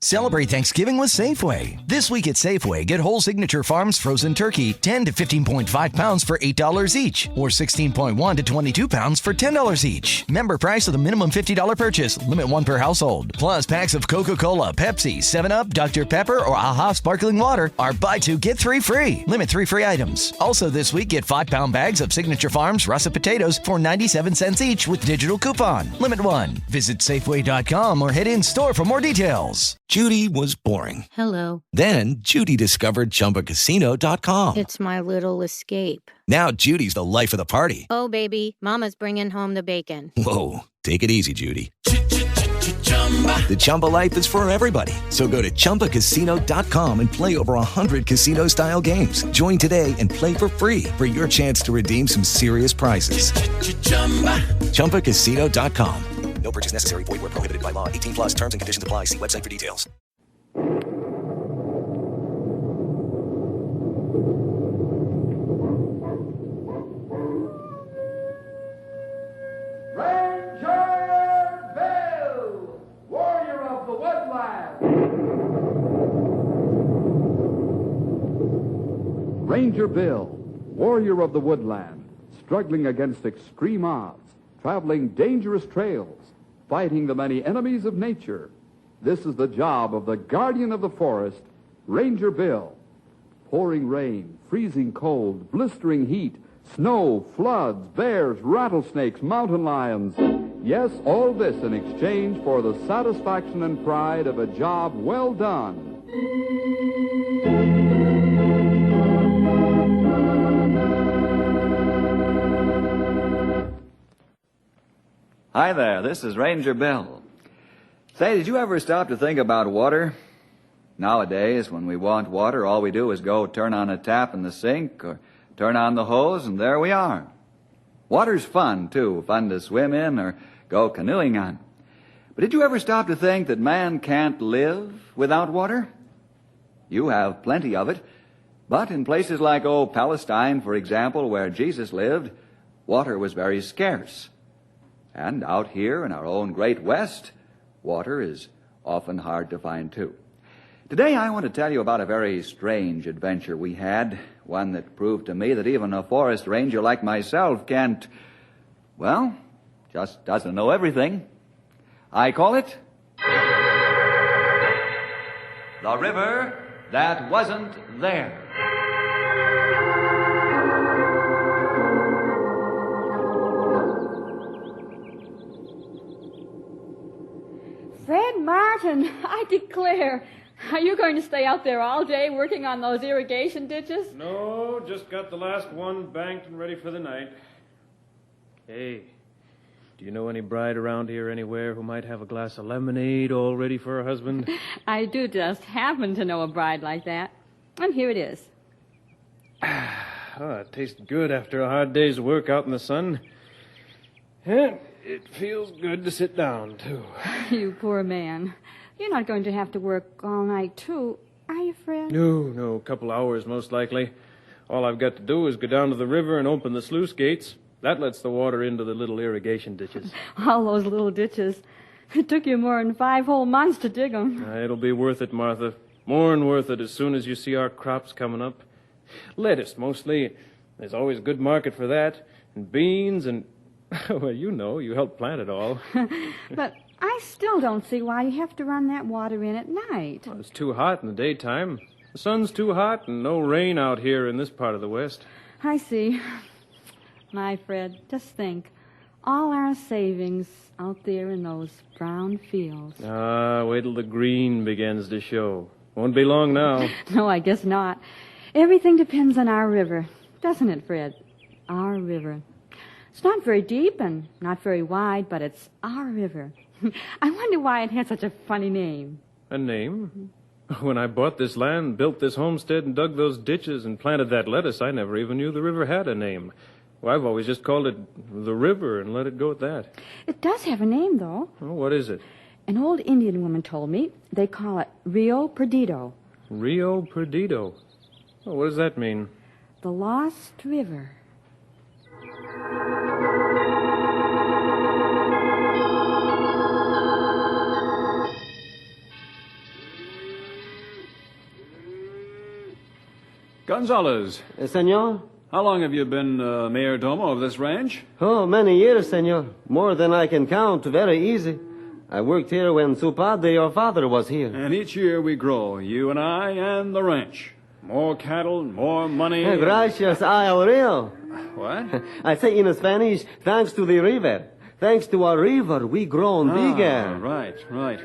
Celebrate Thanksgiving with Safeway. This week at Safeway, get whole Signature Farms frozen turkey, 10 to 15.5 pounds for $8 each, or 16.1 to 22 pounds for $10 each. Member price with a minimum $50 purchase, limit one per household. Plus, packs of Coca-Cola, Pepsi, 7-Up, Dr. Pepper, or AHA Sparkling Water are buy two, get three free. Limit 3 free items. Also this week, get 5-pound bags of Signature Farms russet potatoes for 97 cents each with digital coupon. Limit 1. Visit Safeway.com or head in store for more details. Judy was boring. Hello. Then Judy discovered ChumbaCasino.com. It's my little escape. Now Judy's the life of the party. Oh, baby, mama's bringing home the bacon. Whoa, take it easy, Judy. The Chumba life is for everybody. So go to ChumbaCasino.com and play over 100 casino-style games. Join today and play for free for your chance to redeem some serious prizes. ChumbaCasino.com. No purchase necessary. Void where prohibited by law. 18 plus terms and conditions apply. See website for details. Ranger Bill, warrior of the woodland. Ranger Bill, warrior of the woodland, struggling against extreme odds, traveling dangerous trails, fighting the many enemies of nature. This is the job of the guardian of the forest, Ranger Bill. Pouring rain, freezing cold, blistering heat, snow, floods, bears, rattlesnakes, mountain lions. Yes, all this in exchange for the satisfaction and pride of a job well done. Hi there, this is Ranger Bill. Say, did you ever stop to think about water? Nowadays, when we want water, all we do is go turn on a tap in the sink or turn on the hose, and there we are. Water's fun, too, fun to swim in or go canoeing on. But did you ever stop to think that man can't live without water? You have plenty of it, but in places like, Palestine, for example, where Jesus lived, water was very scarce. And out here in our own great West, water is often hard to find, too. Today I want to tell you about a very strange adventure we had, one that proved to me that even a forest ranger like myself can't, just doesn't know everything. I call it The River That Wasn't There. Fred Martin, I declare, are you going to stay out there all day working on those irrigation ditches? No, just got the last one banked and ready for the night. Hey, do you know any bride around here anywhere who might have a glass of lemonade all ready for her husband? I do just happen to know a bride like that. And here it is. It tastes good after a hard day's work out in the sun. And it feels good to sit down, too. You poor man. You're not going to have to work all night, too, are you, Fred? No, a couple hours most likely. All I've got to do is go down to the river and open the sluice gates. That lets the water into the little irrigation ditches. All those little ditches. It took you more than 5 whole months to dig them. It'll be worth it, Martha. More than worth it as soon as you see our crops coming up. Lettuce, mostly. There's always a good market for that. And beans and... Well, you helped plant it all. But I still don't see why you have to run that water in at night. Well, it's too hot in the daytime. The sun's too hot and no rain out here in this part of the West. I see. My Fred, just think. All our savings out there in those brown fields. Wait till the green begins to show. Won't be long now. No, I guess not. Everything depends on our river, doesn't it, Fred? Our river. It's not very deep and not very wide, but it's our river. I wonder why it had such a funny name. A name? When I bought this land, built this homestead, and dug those ditches and planted that lettuce, I never even knew the river had a name. Well, I've always just called it the river and let it go at that. It does have a name, though. Oh, what is it? An old Indian woman told me they call it Rio Perdido. Rio Perdido? Oh, what does that mean? The Lost River. Gonzalez, Senor? how long have you been mayordomo of this ranch? Oh, many years, senor. More than I can count. Very easy. I worked here when su padre, your father, was here. And each year we grow, you and I and the ranch. More cattle, more money. Gracias a el rio. What? I say in Spanish, thanks to the river. Thanks to our river, we grown bigger. Right, right.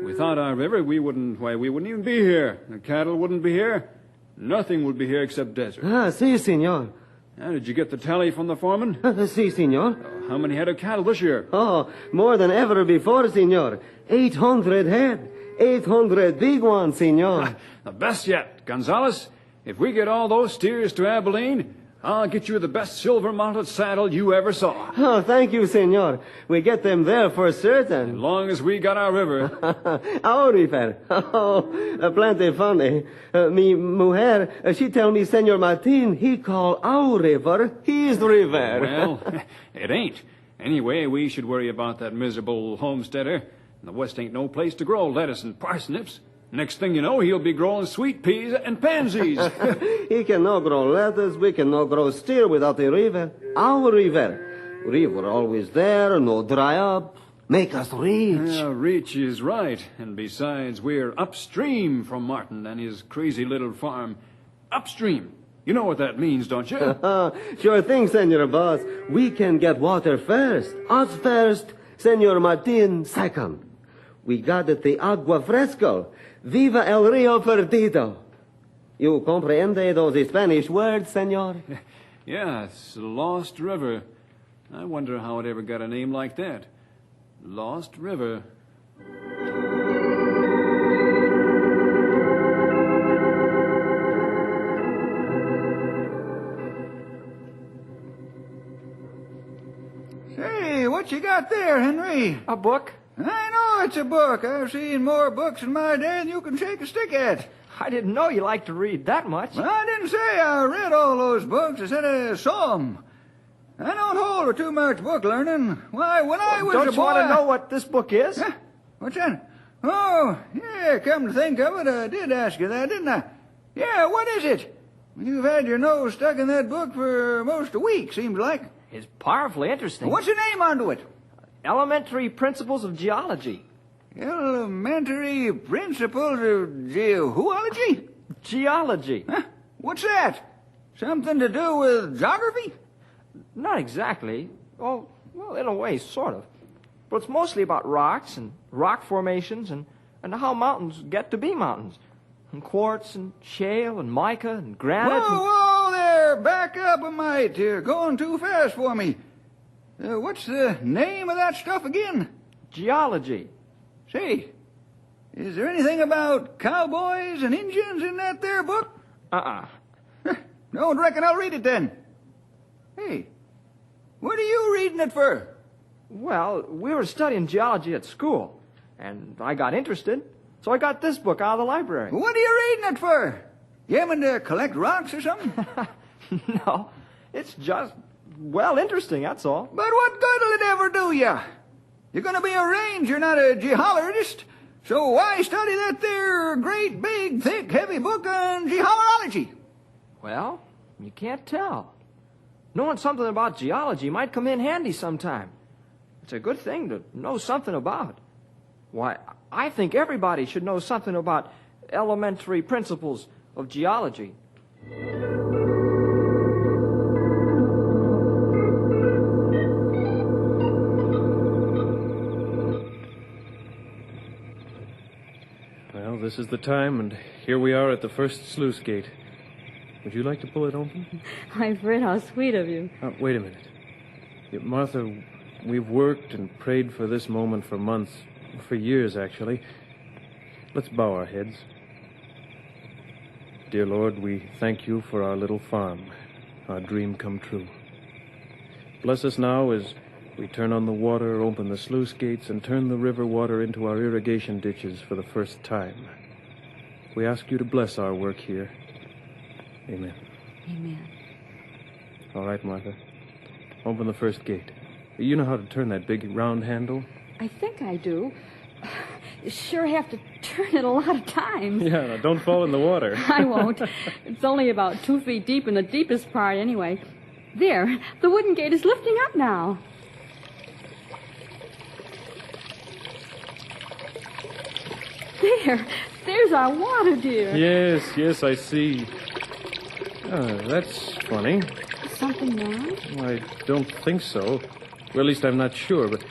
Without our river, we wouldn't even be here. The cattle wouldn't be here. Nothing would be here except desert. Si, senor. Now, did you get the tally from the foreman? Si, senor. How many head of cattle this year? Oh, more than ever before, senor. 800 head. 800 big ones, senor. The best yet. Gonzalez, if we get all those steers to Abilene, I'll get you the best silver-mounted saddle you ever saw. Oh, thank you, senor. We get them there for certain. As long as we got our river. Our river. Oh, plenty funny. Mi mujer, she tell me Senor Martin, he call our river his river. Well, it ain't. Anyway, we should worry about that miserable homesteader. The West ain't no place to grow lettuce and parsnips. Next thing you know, he'll be growing sweet peas and pansies. He cannot grow lettuce, we cannot grow steer without a river. Our river. River always there, no dry up. Make us rich. Yeah, rich is right. And besides, we're upstream from Martin and his crazy little farm. Upstream. You know what that means, don't you? Sure thing, Senor Boss. We can get water first. Us first, Senor Martin second. We got it the agua fresco. Viva el rio perdido. You comprende those Spanish words, senor? Yeah, it's the Lost River. I wonder how it ever got a name like that. Lost River. Say, what you got there, Henry? A book? I know it's a book. I've seen more books in my day than you can shake a stick at. I didn't know you liked to read that much. Well, I didn't say I read all those books. I said I saw 'em. I don't hold with too much book learning. Why, when I was a boy... Don't you want to know what this book is? Huh? What's that? Oh, yeah, come to think of it, I did ask you that, didn't I? Yeah, what is it? You've had your nose stuck in that book for most a week, seems like. It's powerfully interesting. What's the name onto it? Elementary Principles of Geology. Elementary Principles of Geology? Geology. Huh? What's that? Something to do with geography? Not exactly. Oh, well, in a way, sort of. But it's mostly about rocks and rock formations and how mountains get to be mountains. And quartz and shale and mica and granite. Whoa, there! Back up a mite. You're going too fast for me. What's the name of that stuff again? Geology. Say, is there anything about cowboys and Indians in that there book? Don't reckon I'll read it then. Hey, what are you reading it for? Well, we were studying geology at school, and I got interested, so I got this book out of the library. What are you reading it for? You having to collect rocks or something? No, it's just, well, interesting, that's all. But what good'll it ever do you? You're going to be a ranger, not a geologist. So why study that there great, big, thick, heavy book on geology? Well, you can't tell. Knowing something about geology might come in handy sometime. It's a good thing to know something about. Why, I think everybody should know something about elementary principles of geology. Well, this is the time, and here we are at the first sluice gate. Would you like to pull it open? I'm afraid how sweet of you. Wait a minute. Martha, we've worked and prayed for this moment for months, for years, actually. Let's bow our heads. Dear Lord, we thank you for our little farm, our dream come true. Bless us now as we turn on the water, open the sluice gates, and turn the river water into our irrigation ditches for the first time. We ask you to bless our work here. Amen. Amen. All right, Martha. Open the first gate. You know how to turn that big round handle? I think I do. You sure have to turn it a lot of times. Yeah, now don't fall in the water. I won't. It's only about 2 feet deep in the deepest part anyway. There, the wooden gate is lifting up now. There's our water, dear. Yes, I see. Oh, that's funny. Something wrong? I don't think so. Well, at least I'm not sure, but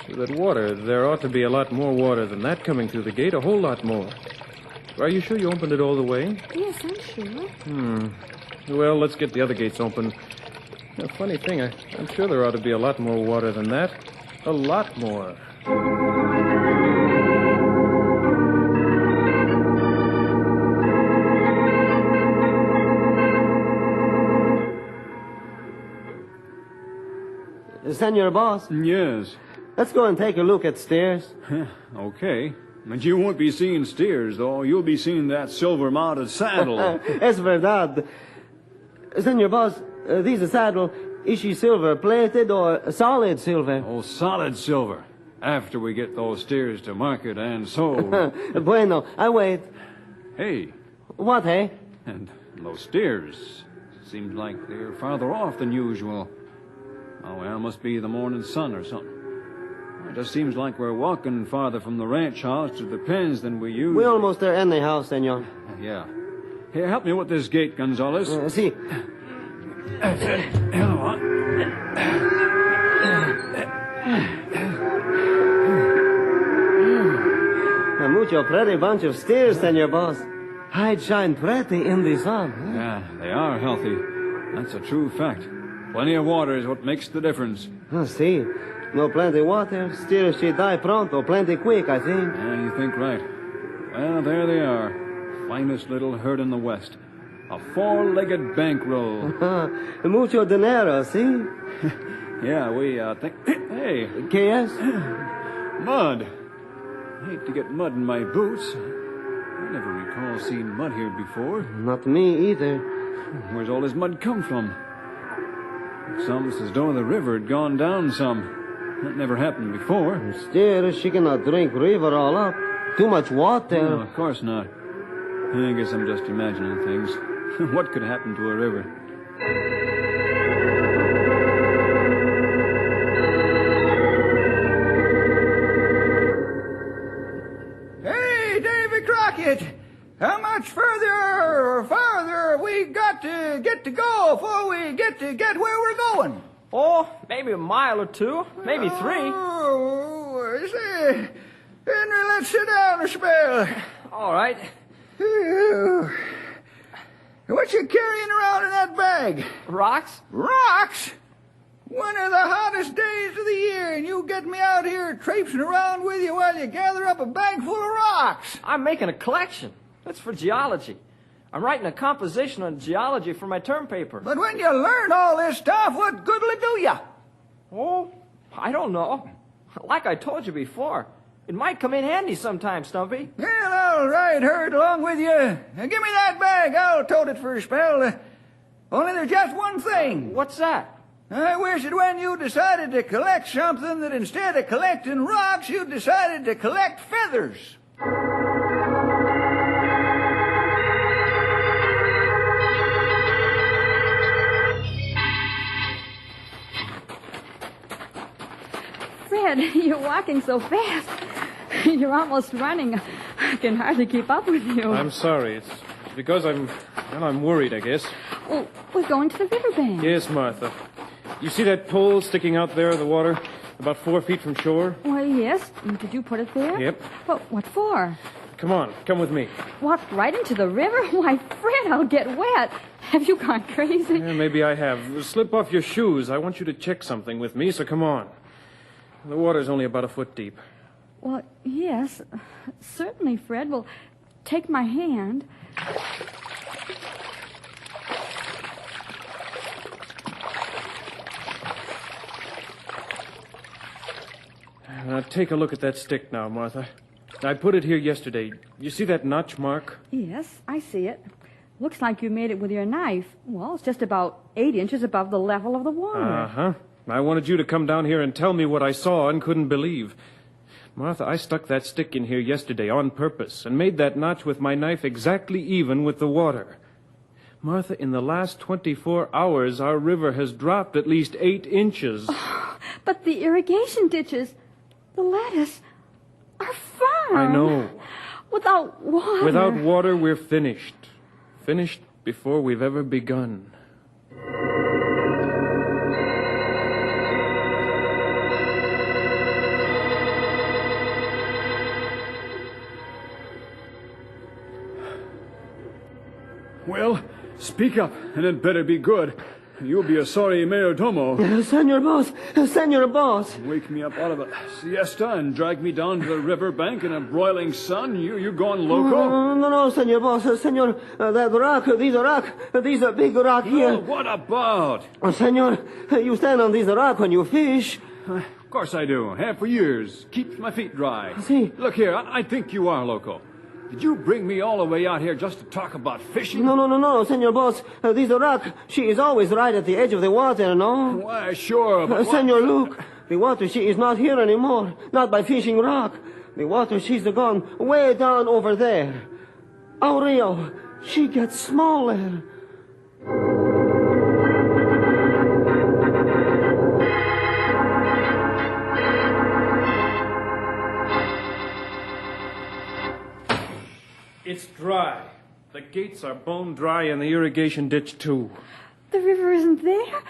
that water, there ought to be a lot more water than that coming through the gate, a whole lot more. Are you sure you opened it all the way? Yes, I'm sure. Well, let's get the other gates open. A funny thing, I'm sure there ought to be a lot more water than that. A lot more. Senor Boss, Yes. let's go and take a look at stairs. Okay. But you won't be seeing steers, though. You'll be seeing that silver-mounted saddle. Es verdad. Senor Boss, this saddle, is she silver-plated or solid silver? Oh, solid silver. After we get those steers to market and sold. Bueno, I wait. Hey, What, hey? and those steers. Seems like they're farther off than usual. Oh, well, must be the morning sun or something. It just seems like we're walking farther from the ranch house to the pens than we usually... We almost there anyhow, senor. Yeah. Here, help me with this gate, Gonzales. See, That's it. Hello, on. a mucho pretty bunch of steers, senor Boss. Hide shine pretty in the sun. Yeah, they are healthy. That's a true fact. Plenty of water is what makes the difference. See, no plenty water, steers she die pronto, plenty quick, I think. Yeah, you think right. Well, there they are. Finest little herd in the West. A four-legged bankroll. Mucho dinero, see? Yeah, we think... Hey, KS? mud. Hate to get mud in my boots. I never recall seeing mud here before. Not me either. Where's all this mud come from? Some says though the river had gone down some. That never happened before. Steers, she cannot drink river all up. Too much water. No, of course not. I guess I'm just imagining things. What could happen to a river? Hey, Davy Crockett! How much further or farther we got to go before we get where we're going? Oh, maybe a mile or two, maybe 3. Oh, say, Henry, let's sit down a spell. All right. What you carrying around in that bag? Rocks? Rocks? One of the hottest days of the year, and you get me out here traipsing around with you while you gather up a bag full of rocks. I'm making a collection. That's for geology. I'm writing a composition on geology for my term paper. But when you learn all this stuff, what good'll it do you? Oh, I don't know. Like I told you before, it might come in handy sometime, Stumpy. Well, all right, herd along with you. Now, give me that bag. I'll tote it for a spell. Only there's just one thing. What's that? I wish that when you decided to collect something, that instead of collecting rocks, you decided to collect feathers. Fred, you're walking so fast. You're almost running. I can hardly keep up with you. I'm sorry. It's because I'm worried, I guess. Oh, we're going to the riverbank. Yes, Martha. You see that pole sticking out there in the water, about 4 feet from shore? Well, yes. Did you put it there? Yep. Well, what for? Come on, come with me. Walk right into the river? Why, Fred, I'll get wet. Have you gone crazy? Yeah, maybe I have. Slip off your shoes. I want you to check something with me, so come on. The water's only about 1 foot deep. Well, yes. Certainly, Fred. Well, take my hand. Now, take a look at that stick now, Martha. I put it here yesterday. You see that notch mark? Yes, I see it. Looks like you made it with your knife. Well, it's just about 8 inches above the level of the water. Uh-huh. I wanted you to come down here and tell me what I saw and couldn't believe. Martha, I stuck that stick in here yesterday on purpose and made that notch with my knife exactly even with the water. Martha, in the last 24 hours, our river has dropped at least 8 inches. Oh, but the irrigation ditches, the lettuce, our farm. I know. Without water. Without water, we're finished. Finished before we've ever begun. Well, speak up, and it better be good. You'll be a sorry mayordomo. Senor Boss, Senor Boss. Wake me up out of a siesta and drag me down to the riverbank in a broiling sun? You going loco? No, Senor Boss. Senor, that rock, these are big rock here. Oh, what about? Senor, you stand on this rock when you fish. Of course I do. Have for years. Keeps my feet dry. See? Look here, I think you are loco. Did you bring me all the way out here just to talk about fishing? No, Senor Boss. This rock, she is always right at the edge of the water, no? Why, sure, but... Senor, look. The water, she is not here anymore. Not by fishing rock. The water, she's gone way down over there. Our Rio, she gets smaller. It's dry. The gates are bone dry and the irrigation ditch, too. The river isn't there?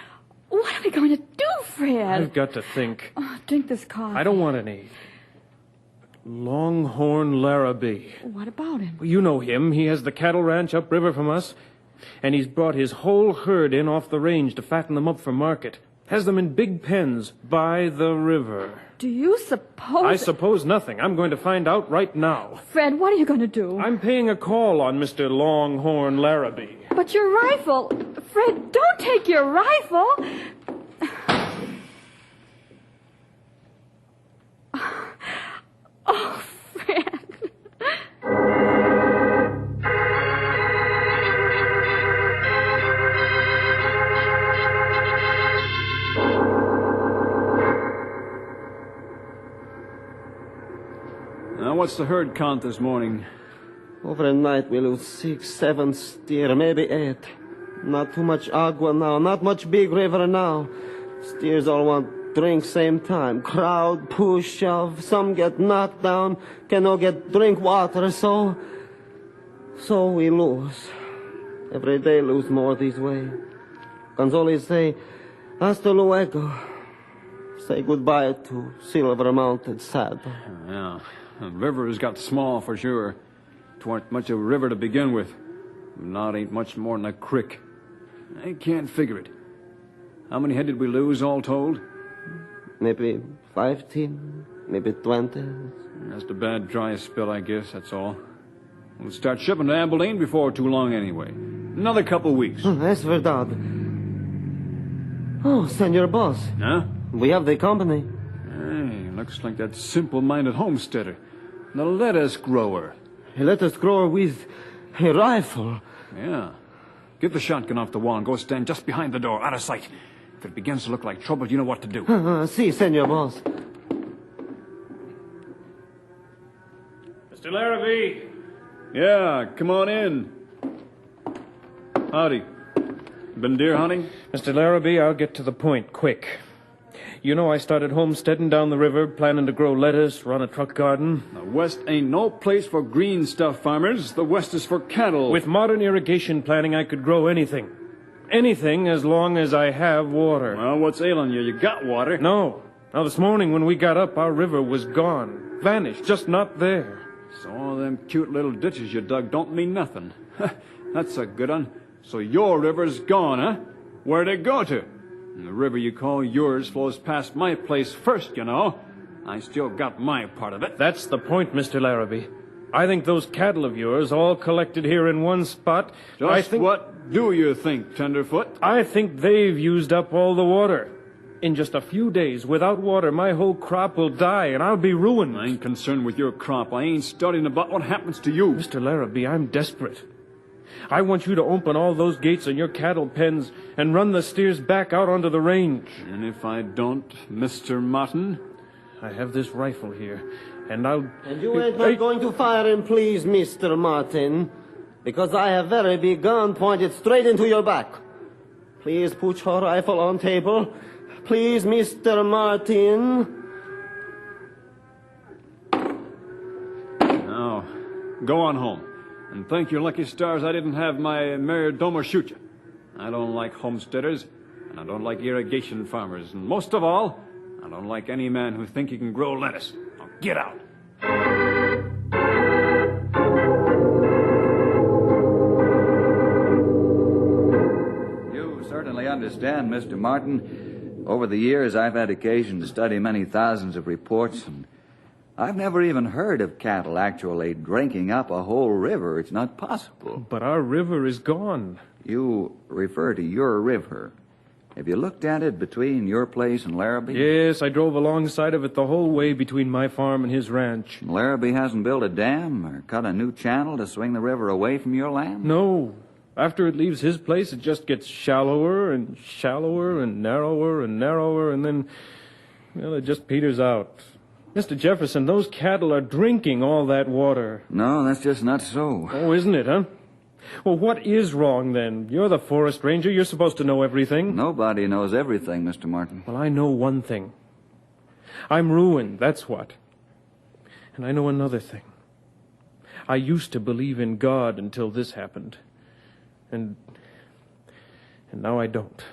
What are we going to do, Fred? I've got to think. Oh, drink this coffee. I don't want any. Longhorn Larrabee. What about him? You know him. He has the cattle ranch upriver from us. And he's brought his whole herd in off the range to fatten them up for market. Has them in big pens by the river. Do you suppose... I suppose nothing. I'm going to find out right now. Fred, what are you going to do? I'm paying a call on Mr. Longhorn Larrabee. But your rifle... Fred, don't take your rifle! Oh, Fred... Now, what's the herd count this morning? Over a night we lose 6, 7 steer, maybe 8. Not too much agua now, not much big river now. Steers all want drink same time. Crowd, push, shove. Some get knocked down, cannot get drink water, so we lose. Every day lose more this way. Gonzales say, hasta luego. Say goodbye to silver-mounted saddle. Yeah. The river has got small for sure. 'Twarn't much of a river to begin with. Now it ain't much more than a creek. I can't figure it. How many head did we lose all told? Maybe 15, maybe 20. Just a bad dry spell, I guess, that's all. We'll start shipping to Abilene before too long anyway. Another couple weeks. Es verdad. Oh, Senor Boss. Huh? We have the company. Hey, looks like that simple-minded homesteader. The lettuce grower. He let us grow with a rifle. Yeah. Get the shotgun off the wall and go stand just behind the door, out of sight. If it begins to look like trouble, you know what to do. Si, Senor Boss. Mr. Larrabee. Yeah, come on in. Howdy. Been deer hunting? Mr. Larrabee, I'll get to the point quick. You know I started homesteading down the river, planning to grow lettuce, run a truck garden. The West ain't no place for green stuff, farmers. The West is for cattle. With modern irrigation planning, I could grow anything. Anything as long as I have water. Well, what's ailing you? You got water. No. Now, this morning when we got up, our river was gone. Vanished. Just not there. So all them cute little ditches you dug don't mean nothing. That's a good one. So your river's gone, huh? Where'd it go to? And the river you call yours flows past my place first, you know. I still got my part of it. That's the point, Mr. Larrabee. I think those cattle of yours, all collected here in one spot... What do you think, Tenderfoot? I think they've used up all the water. In just a few days, without water, my whole crop will die, and I'll be ruined. I ain't concerned with your crop. I ain't studying about what happens to you. Mr. Larrabee, I'm desperate. I want you to open all those gates in your cattle pens and run the steers back out onto the range. And if I don't, Mr. Martin? I have this rifle here, And I'll... And you ain't not going to fire him, please, Mr. Martin, because I have very big gun pointed straight into your back. Please put your rifle on table. Please, Mr. Martin. Now, go on home. And thank your lucky stars I didn't have my mayor domo shoot you. I don't like homesteaders, and I don't like irrigation farmers, and most of all, I don't like any man who think he can grow lettuce. Now get out. You certainly understand, Mr. Martin. Over the years, I've had occasion to study many thousands of reports, and I've never even heard of cattle actually drinking up a whole river. It's not possible. But our river is gone. You refer to your river. Have you looked at it between your place and Larrabee? Yes, I drove alongside of it the whole way between my farm and his ranch. Larrabee hasn't built a dam or cut a new channel to swing the river away from your land? No. After it leaves his place, it just gets shallower and shallower and narrower, and then, well, it just peters out. Mr. Jefferson, those cattle are drinking all that water. No, that's just not so. Oh, isn't it, huh? Well, what is wrong, then? You're the forest ranger. You're supposed to know everything. Nobody knows everything, Mr. Martin. Well, I know one thing. I'm ruined, that's what. And I know another thing. I used to believe in God until this happened. And now I don't.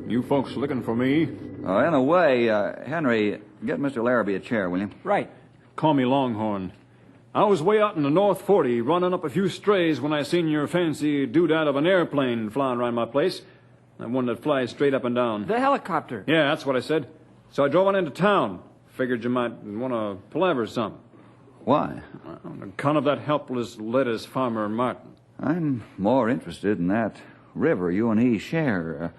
You folks looking for me? In a way, Henry, get Mr. Larrabee a chair, will you? Right. Call me Longhorn. I was way out in the North 40 running up a few strays when I seen your fancy doodad of an airplane flying around my place. That one that flies straight up and down. The helicopter. Yeah, that's what I said. So I drove on into town. Figured you might want to palaver some. Why? On account of that helpless lettuce farmer Martin. I'm more interested in that river you and he share.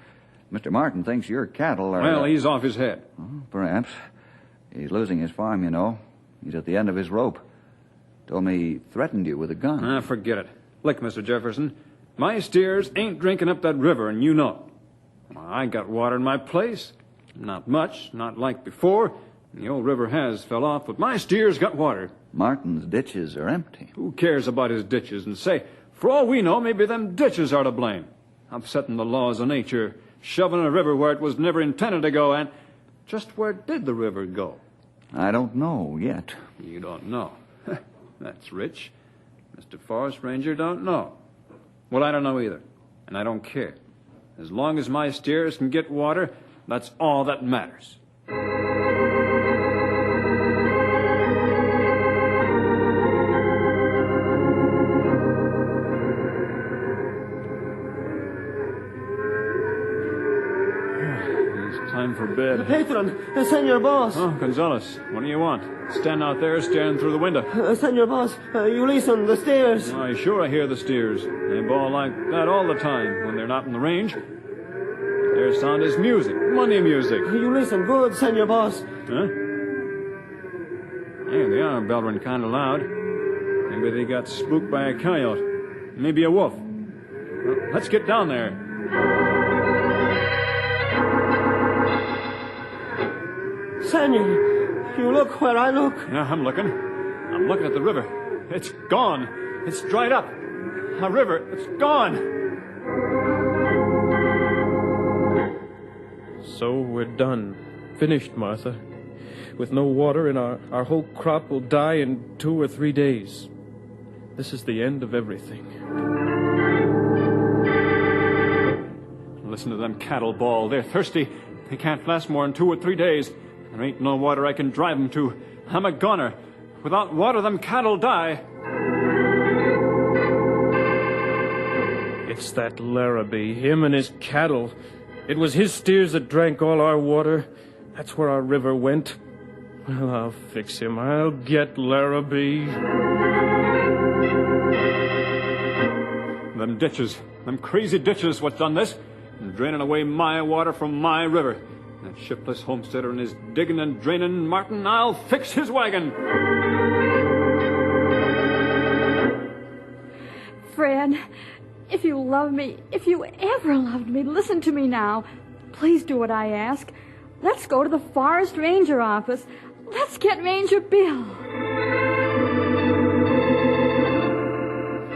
Mr. Martin thinks your cattle are... Well, he's off his head. Perhaps. He's losing his farm, you know. He's at the end of his rope. Told me he threatened you with a gun. Forget it. Look, Mr. Jefferson, my steers ain't drinking up that river, and you know it. I got water in my place. Not much, not like before. The old river has fell off, but my steers got water. Martin's ditches are empty. Who cares about his ditches? And say, for all we know, maybe them ditches are to blame. Upsetting the laws of nature, shoving a river where it was never intended to go, and just where did the river go? I don't know yet. You don't know. That's rich. Mr. Forest Ranger don't know. Well, I don't know either, and I don't care. As long as my steers can get water, that's all that matters. Time for bed. Patron, Senor Boss. Oh, Gonzales, what do you want? Stand out there staring through the window. Senor Boss, you listen, the stairs. Why, sure I hear the steers. They bawl like that all the time when they're not in the range. Their sound is music, money music. You listen good, Senor Boss. Huh? Hey, they are bellowing kind of loud. Maybe they got spooked by a coyote. Maybe a wolf. Well, let's get down there. Senor, you look where I look. Yeah, I'm looking. I'm looking at the river. It's gone. It's dried up. A river. It's gone. So we're done. Finished, Martha. With no water, and our whole crop will die in 2 or 3 days. This is the end of everything. Listen to them cattle bawl. They're thirsty. They can't last more than 2 or 3 days. There ain't no water I can drive them to. I'm a goner. Without water, them cattle die. It's that Larrabee, him and his cattle. It was his steers that drank all our water. That's where our river went. Well, I'll fix him. I'll get Larrabee. Them ditches, them crazy ditches what's done this, and draining away my water from my river. That shiftless homesteader and his digging and draining Martin, I'll fix his wagon. Fred, love me, if you ever loved me, listen to me now. Please do what I ask. Let's go to the Forest Ranger office. Let's get Ranger Bill.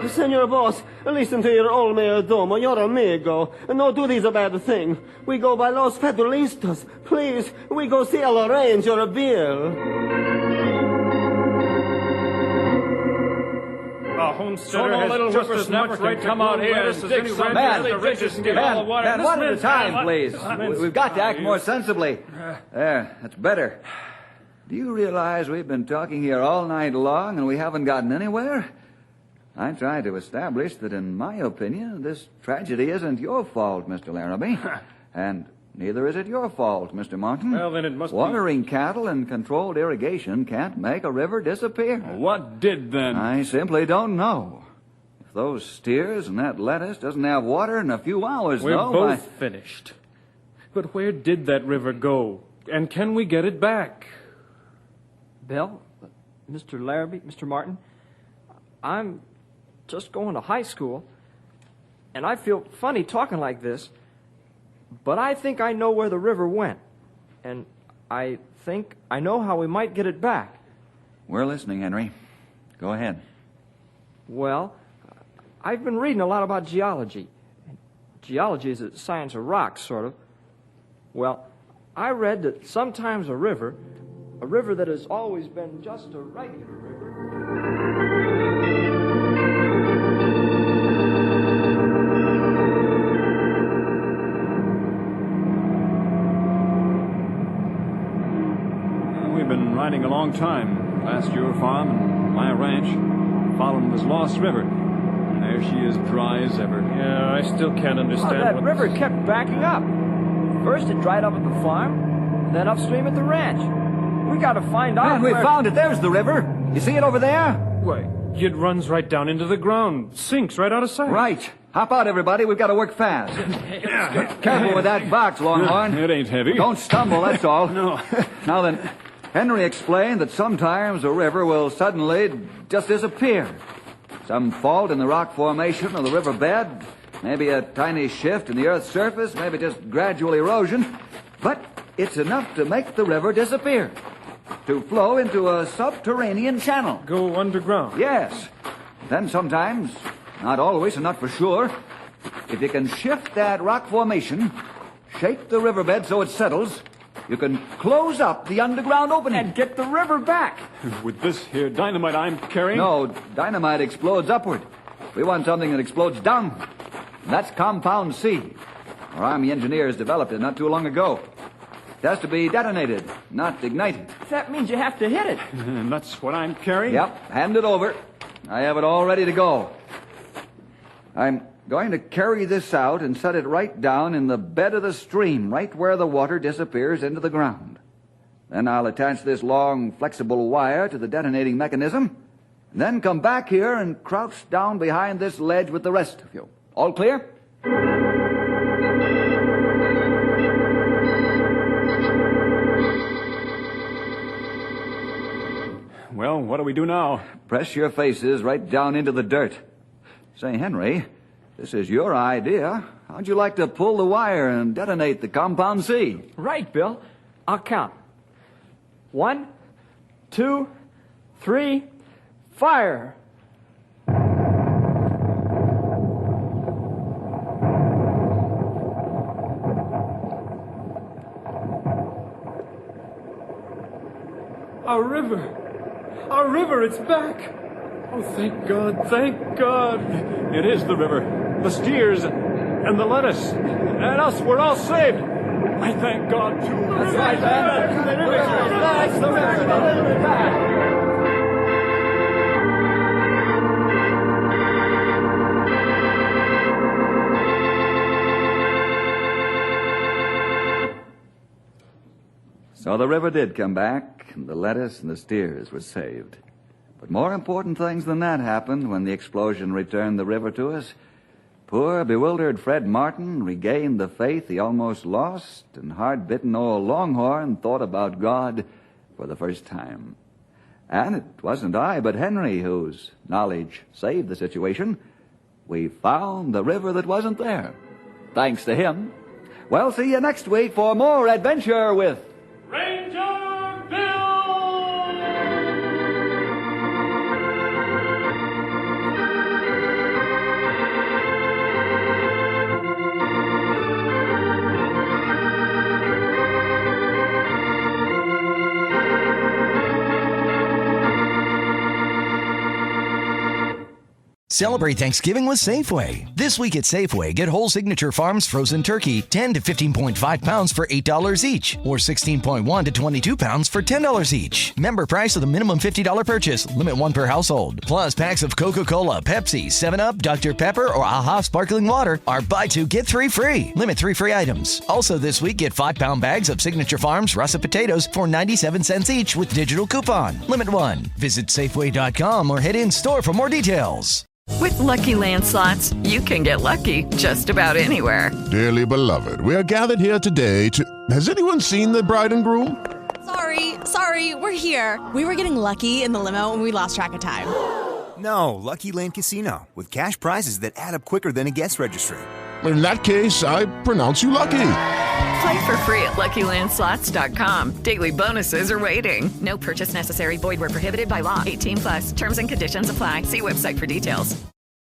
Senor Boss, listen to your old mayordomo, your amigo. No do this a bad thing. We go by Los Federalistas. Please, we go see El Ranger Bill. Homesteader has just as much right to come out here as dig some Man, one at a time, please. We've got to act more sensibly. There, that's better. Do you realize we've been talking here all night long and we haven't gotten anywhere? I tried to establish that, in my opinion, this tragedy isn't your fault, Mr. Larrabee. And neither is it your fault, Mr. Martin. Well, then it must Watering cattle and controlled irrigation can't make a river disappear. What did then? I simply don't know. If those steers and that lettuce doesn't have water in a few hours, We're though, both finished. But where did that river go? And can we get it back? Bill, Mr. Larrabee, Mr. Martin, I'm just going to high school, and I feel funny talking like this, but I think I know where the river went, and I think I know how we might get it back. We're listening, Henry. Go ahead. Well, I've been reading a lot about geology. Geology is the science of rocks, sort of. Well, I read that sometimes a river that has always been just a regular river, riding a long time past your farm and my ranch, following this lost river. And there she is, dry as ever. Yeah, I still can't understand that river kept backing up. First it dried up at the farm, then upstream at the ranch. We gotta find out. Man, we found it. There's the river. You see it over there? Why, it runs right down into the ground, sinks right out of sight. Right. Hop out, everybody. We've got to work fast. Careful with that box, Longhorn. It ain't heavy. Don't stumble, that's all. No. Now then, Henry explained that sometimes a river will suddenly just disappear. Some fault in the rock formation of the riverbed, maybe a tiny shift in the earth's surface, maybe just gradual erosion, but it's enough to make the river disappear, to flow into a subterranean channel. Go underground? Yes. Then sometimes, not always and not for sure, if you can shift that rock formation, shape the riverbed so it settles, you can close up the underground opening. And get the river back. With this here dynamite I'm carrying? No, dynamite explodes upward. We want something that explodes down. That's Compound C. Our Army engineers developed it not too long ago. It has to be detonated, not ignited. That means you have to hit it. And that's what I'm carrying? Yep, hand it over. I have it all ready to go. I'm going to carry this out and set it right down in the bed of the stream, right where the water disappears into the ground. Then I'll attach this long, flexible wire to the detonating mechanism, and then come back here and crouch down behind this ledge with the rest of you. All clear? Well, what do we do now? Press your faces right down into the dirt. Say, Henry, this is your idea. How'd you like to pull the wire and detonate the Compound C? Right, Bill. I'll count. 1, 2, 3, fire! Our river! Our river, it's back! Oh, thank God, thank God! It is the river, the steers, and the lettuce, and us. We're all saved. I thank God. That's right, man. That's the river. The river back. So the river did come back, and the lettuce and the steers were saved. But more important things than that happened when the explosion returned the river to us. Poor, bewildered Fred Martin regained the faith he almost lost, and hard-bitten old Longhorn thought about God for the first time. And it wasn't I, but Henry, whose knowledge saved the situation. We found the river that wasn't there. Thanks to him. Well, see you next week for more adventure with Ranger Bill! Celebrate Thanksgiving with Safeway. This week at Safeway, get whole Signature Farms frozen turkey, 10 to 15.5 pounds for $8 each, or 16.1 to 22 pounds for $10 each. Member price of the minimum $50 purchase, limit one per household. Plus, packs of Coca-Cola, Pepsi, 7-Up, Dr. Pepper, or AHA Sparkling Water are buy two, get three free. Limit 3 free items. Also this week, get 5-pound bags of Signature Farms russet potatoes for 97 cents each with digital coupon. Limit 1. Visit Safeway.com or head in store for more details. With Lucky Land Slots, you can get lucky just about anywhere. Dearly beloved, we are gathered here today to... Has anyone seen the bride and groom? Sorry, we're here. We were getting lucky in the limo and we lost track of time. No, Lucky Land Casino, with cash prizes that add up quicker than a guest registry. In that case, I pronounce you lucky. Play for free at LuckyLandSlots.com. Daily bonuses are waiting. No purchase necessary. Void where prohibited by law. 18+. Terms and conditions apply. See website for details.